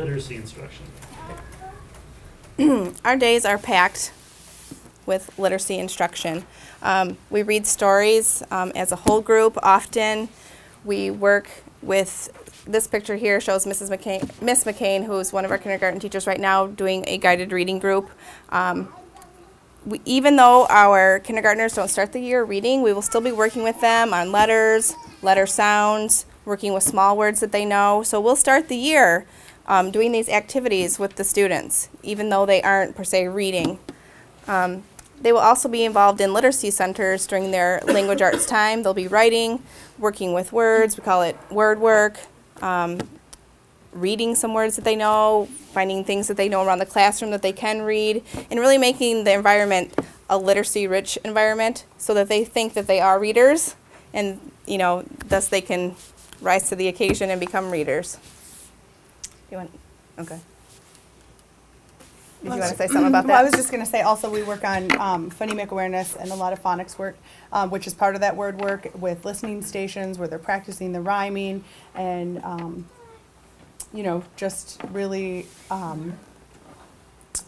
literacy instruction? Our days are packed with literacy instruction. We read stories as a whole group often. We work with, this picture here shows Miss McCain, who's one of our kindergarten teachers right now, doing a guided reading group. Even though our kindergartners don't start the year reading, we will still be working with them on letters, letter sounds, working with small words that they know. So we'll start the year doing these activities with the students, even though they aren't per se reading. They will also be involved in literacy centers during their language arts time. They'll be writing, working with words, we call it word work, reading some words that they know, finding things that they know around the classroom that they can read, and really making the environment a literacy-rich environment so that they think that they are readers, and thus they can rise to the occasion and become readers. You want? Okay. Did you want to say something about that? Well, I was just going to say also we work on phonemic awareness and a lot of phonics work, which is part of that word work with listening stations where they're practicing the rhyming and, just really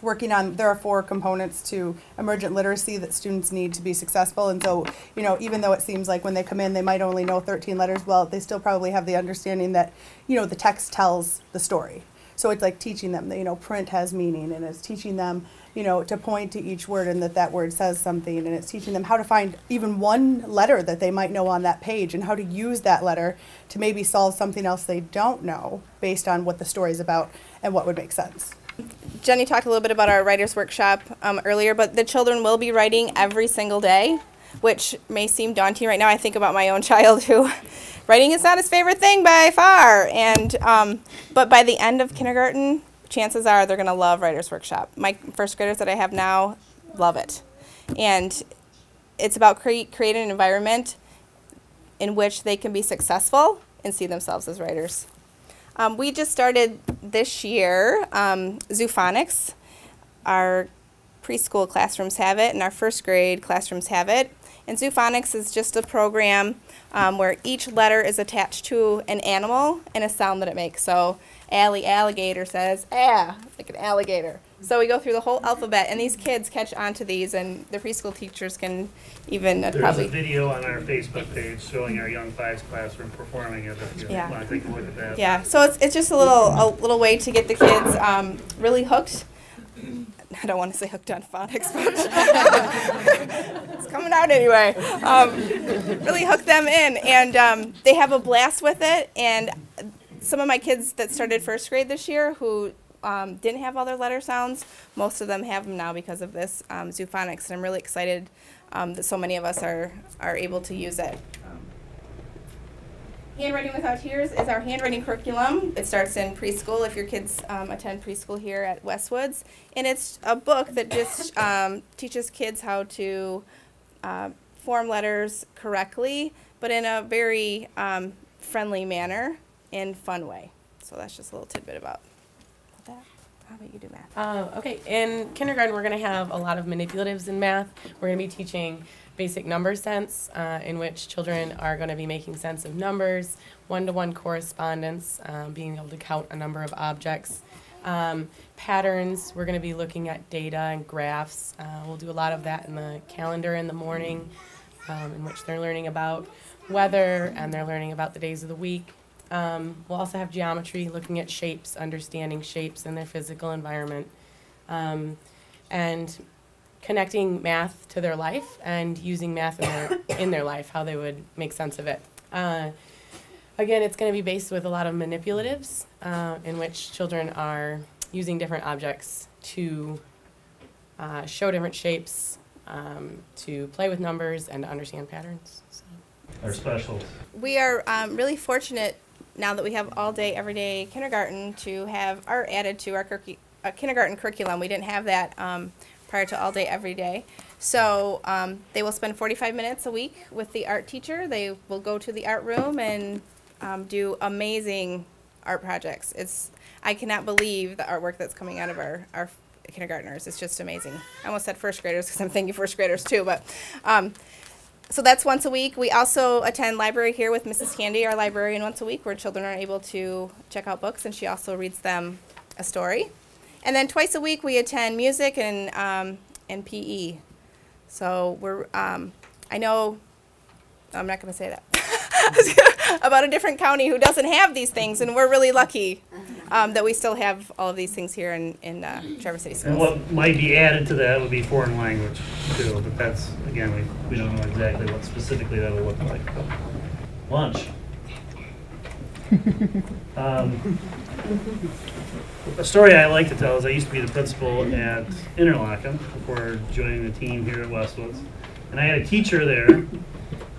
working on, there are 4 components to emergent literacy that students need to be successful. And so, even though it seems like when they come in, they might only know 13 letters, well, they still probably have the understanding that, the text tells the story. So it's like teaching them that, print has meaning, and it's teaching them, to point to each word and that word says something, and it's teaching them how to find even one letter that they might know on that page and how to use that letter to maybe solve something else they don't know based on what the story's about and what would make sense. Jenny talked a little bit about our writer's workshop earlier, but the children will be writing every single day, which may seem daunting right now. I think about my own child who writing is not his favorite thing by far, and but by the end of kindergarten, chances are they're going to love writer's workshop. My first graders that I have now love it, and it's about creating an environment in which they can be successful and see themselves as writers. We just started this year Zoophonics. Our preschool classrooms have it, and our first grade classrooms have it. And Zoophonics is just a program where each letter is attached to an animal and a sound that it makes. So alligator says, ah, like an alligator. So we go through the whole alphabet, and these kids catch on to these, and the preschool teachers can even There's a video on our Facebook page showing our Young Fives classroom performing it, if you want to take a look at that. Yeah, so it's just a little way to get the kids really hooked. I don't want to say hooked on phonics, but it's coming out anyway. Really hook them in, and they have a blast with it. And some of my kids that started first grade this year who didn't have all their letter sounds, most of them have them now because of this Zoophonics, and I'm really excited that so many of us are able to use it. Handwriting Without Tears is our handwriting curriculum. It starts in preschool if your kids attend preschool here at Westwoods. And it's a book that just teaches kids how to form letters correctly, but in a very friendly manner and fun way. So that's just a little tidbit about that. How about you do math? Okay, in kindergarten we're going to have a lot of manipulatives in math. We're going to be teaching basic number sense, in which children are going to be making sense of numbers, one-to-one correspondence, being able to count a number of objects. Patterns, we're going to be looking at data and graphs. We'll do a lot of that in the calendar in the morning, in which they're learning about weather and they're learning about the days of the week. We'll also have geometry, looking at shapes, understanding shapes in their physical environment, and connecting math to their life and using math in their life, how they would make sense of it. Again, it's going to be based with a lot of manipulatives, in which children are using different objects to show different shapes, to play with numbers, and to understand patterns. So. Our specials. We are really fortunate now that we have all-day, everyday kindergarten to have art added to our kindergarten curriculum. We didn't have that prior to all day, every day. So they will spend 45 minutes a week with the art teacher. They will go to the art room and do amazing art projects. I cannot believe the artwork that's coming out of our kindergartners. It's just amazing. I almost said first graders because I'm thinking first graders too, but so that's once a week. We also attend library here with Mrs. Candy, our librarian, once a week, where children are able to check out books, and she also reads them a story. And then twice a week we attend music and PE. So we're, I know, I'm not going to say that, about a different county who doesn't have these things, and we're really lucky that we still have all of these things here in Traverse City Schools. And what might be added to that would be foreign language too, but that's, again, we don't know exactly what specifically that'll look like. Lunch. A story I like to tell is I used to be the principal at Interlochen before joining the team here at Westwoods. And I had a teacher there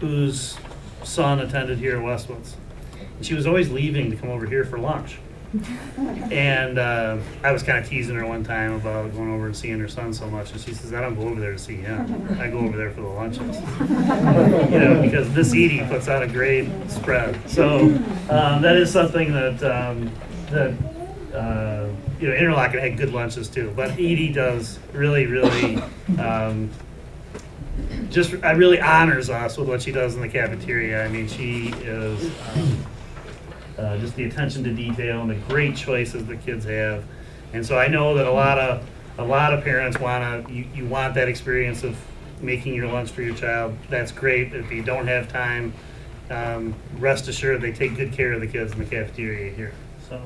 whose son attended here at Westwoods. And she was always leaving to come over here for lunch. And I was kind of teasing her one time about going over and seeing her son so much. And she says, I don't go over there to see him. I go over there for the lunches. You know, because Miss Edie puts out a great spread. So that is something that you know, Interlochen had good lunches too, but Edie does really really honors us with what she does in the cafeteria. I mean, she is just the attention to detail and the great choices the kids have. And so I know that a lot of parents you want that experience of making your lunch for your child. That's great. If you don't have time, rest assured they take good care of the kids in the cafeteria here. So.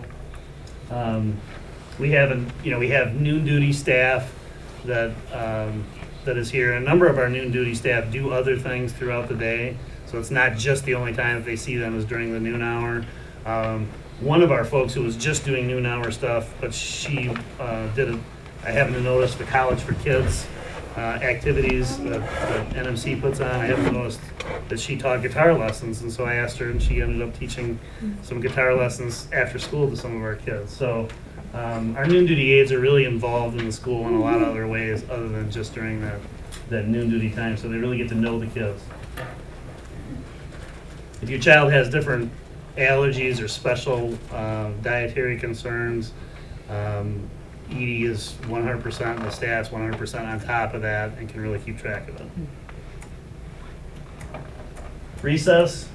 We have noon duty staff that is here. A number of our noon duty staff do other things throughout the day, so it's not just the only time that they see them is during the noon hour. One of our folks who was just doing noon hour stuff, but she I happened to notice the College for Kids activities that NMC puts on. I happened to notice that she taught guitar lessons, and so I asked her, and she ended up teaching some guitar lessons after school to some of our kids. So our noon duty aides are really involved in the school in a lot of other ways other than just during that noon duty time, so they really get to know the kids. If your child has different allergies or special dietary concerns, Edie is 100%, the staff's 100% on top of that and can really keep track of it. Recess.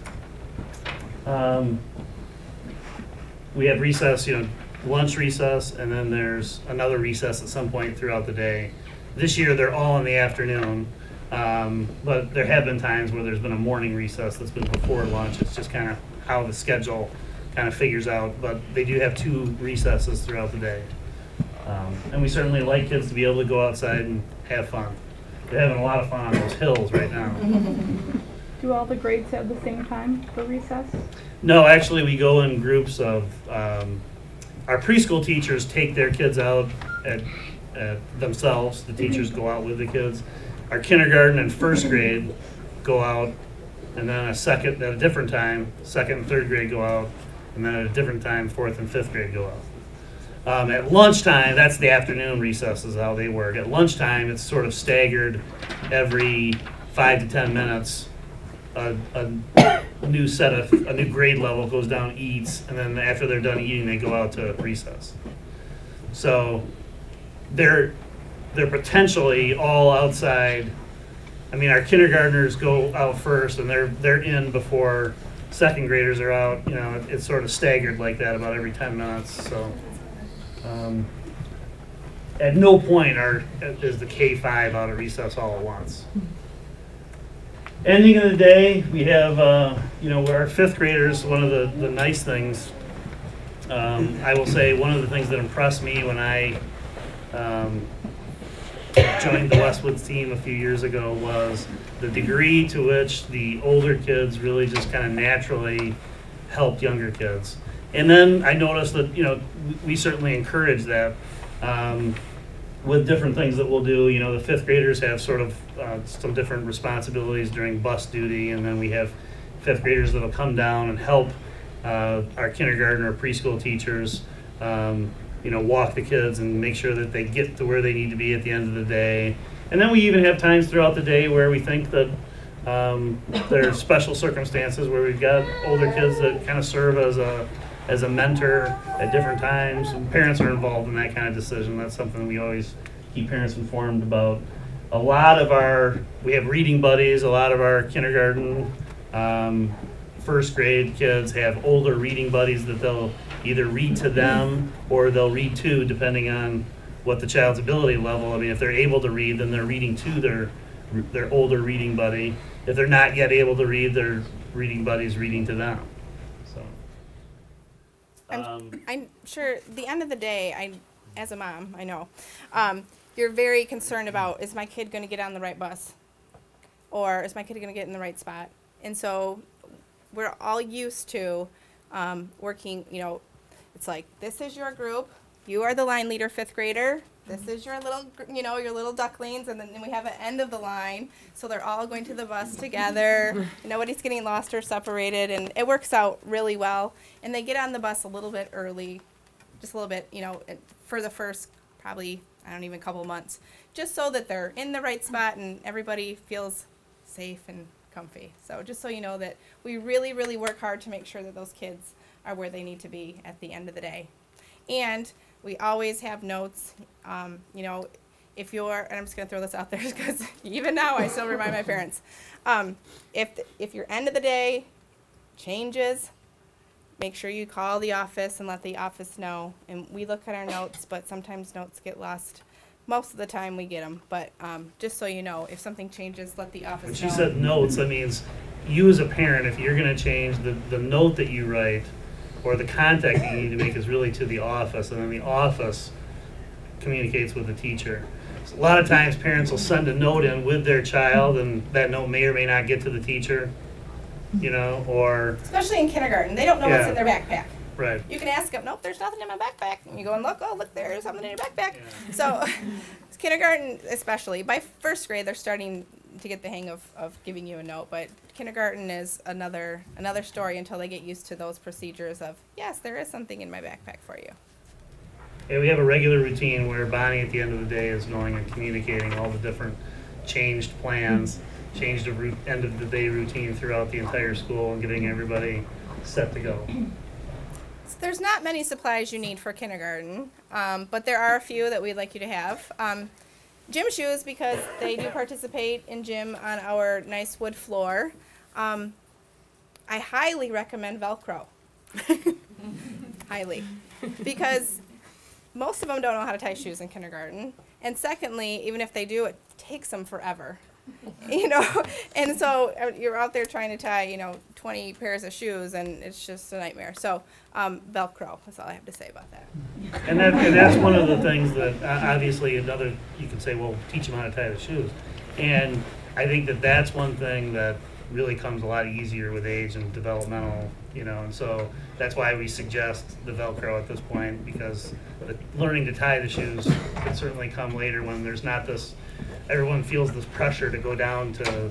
We have recess, lunch recess, and then there's another recess at some point throughout the day. This year they're all in the afternoon, but there have been times where there's been a morning recess that's been before lunch. It's just kind of how the schedule kind of figures out, but they do have 2 recesses throughout the day. And we certainly like kids to be able to go outside and have fun. They're having a lot of fun on those hills right now. Do all the grades have the same time for recess? No, actually we go in groups of, our preschool teachers take their kids out at themselves. The teachers go out with the kids. Our kindergarten and first grade go out, and then at a different time, second and third grade go out, and then at a different time, fourth and fifth grade go out. At lunchtime, that's the afternoon recesses, how they work. At lunchtime, it's sort of staggered every 5 to 10 minutes. A new grade level goes down, eats, and then after they're done eating, they go out to recess. So they're potentially all outside. I mean, our kindergartners go out first, and they're in before second graders are out. It's sort of staggered like that about every 10 minutes. So. At no point is the K-5 out of recess all at once. Ending of the day, we have, where our fifth graders, one of the nice things, I will say one of the things that impressed me when I joined the Westwoods team a few years ago was the degree to which the older kids really just kind of naturally helped younger kids. And then I noticed that, we certainly encourage that with different things that we'll do. The fifth graders have sort of some different responsibilities during bus duty, and then we have fifth graders that'll come down and help our kindergarten or preschool teachers, walk the kids and make sure that they get to where they need to be at the end of the day. And then we even have times throughout the day where we think that there are special circumstances where we've got older kids that kind of serve as a mentor at different times, and parents are involved in that kind of decision. That's something we always keep parents informed about. We have reading buddies. A lot of our kindergarten, first grade kids have older reading buddies that they'll either read to them or they'll read to, depending on what the child's ability level. I mean, if they're able to read, then they're reading to their older reading buddy. If they're not yet able to read, their reading buddy's reading to them. So, I'm sure the end of the day, as a mom, I know, you're very concerned about, is my kid going to get on the right bus? Or is my kid going to get in the right spot? And so we're all used to working, it's like, this is your group. You are the line leader, 5th grader. This is your little, your little ducklings. And then we have an end of the line. So they're all going to the bus together. Nobody's getting lost or separated. And it works out really well. And they get on the bus a little bit early, just a little bit, for the first probably, couple months, just so that they're in the right spot and everybody feels safe and comfy. So just so you know that we really, really work hard to make sure that those kids are where they need to be at the end of the day. And we always have notes, if you're, and I'm just going to throw this out there because even now I still remind my parents, if your end of the day changes, make sure you call the office and let the office know. And we look at our notes, but sometimes notes get lost. Most of the time we get them, but just so you know, if something changes, let the office know. when she said notes, that means you as a parent, if you're going to change the note that you write or the contact that you need to make is really to the office, and then the office communicates with the teacher. So a lot of times parents will send a note in with their child, and that note may or may not get to the teacher, or... Especially in kindergarten. They don't know what's in their backpack. Right. You can ask them, nope, there's nothing in my backpack. And you go and look, oh, look, there's something in your backpack. Yeah. So kindergarten especially, by 1st grade, they're starting to get the hang of giving you a note. But kindergarten is another story until they get used to those procedures of, yes, there is something in my backpack for you. And we have a regular routine where Bonnie at the end of the day is going and communicating all the different changed plans, changed end of the day routine throughout the entire school and getting everybody set to go. So there's not many supplies you need for kindergarten, but there are a few that we'd like you to have. Gym shoes, because they do participate in gym on our nice wood floor. I highly recommend Velcro. Highly. Because most of them don't know how to tie shoes in kindergarten. And secondly, even if they do, it takes them forever. And so you're out there trying to tie, 20 pairs of shoes, and it's just a nightmare. So Velcro, that's all I have to say about that. And that's one of the things that obviously you could say, well, teach them how to tie the shoes. And I think that's one thing that really comes a lot easier with age and developmental, and so that's why we suggest the Velcro at this point, because learning to tie the shoes can certainly come later when there's not this, everyone feels this pressure to go down to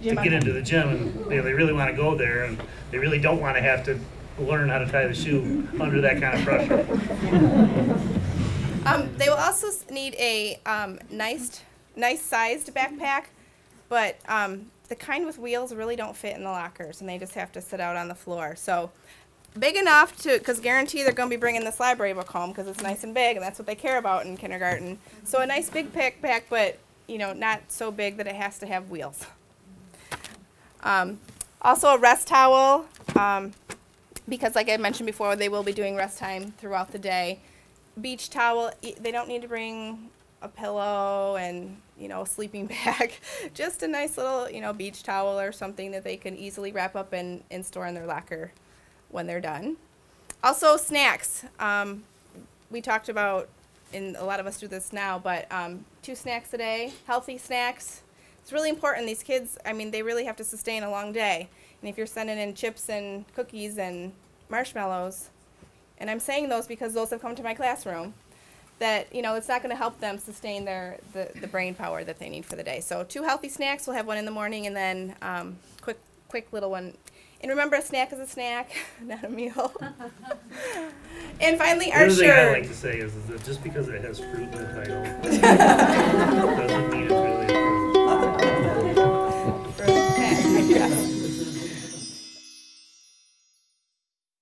get into the gym, and they really want to go there, and they really don't want to have to learn how to tie the shoe under that kind of pressure. They will also need a nice sized backpack, but the kind with wheels really don't fit in the lockers, and they just have to sit out on the floor. So big enough because guarantee they're going to be bringing this library book home because it's nice and big, and that's what they care about in kindergarten. So a nice big backpack, but not so big that it has to have wheels. Also a rest towel, because like I mentioned before, they will be doing rest time throughout the day. Beach towel, they don't need to bring a pillow and a sleeping bag. Just a nice little beach towel or something that they can easily wrap up and store in their locker when they're done. Also snacks. We talked about, and a lot of us do this now, but 2 snacks a day, healthy snacks. It's really important. These kids, they really have to sustain a long day. And if you're sending in chips and cookies and marshmallows, and I'm saying those because those have come to my classroom, that it's not going to help them sustain the brain power that they need for the day. So 2 healthy snacks. We'll have one in the morning, and then quick little one. And remember, a snack is a snack, not a meal. And finally, our shirt. The other thing I like to say is that just because it has fruit in the title doesn't mean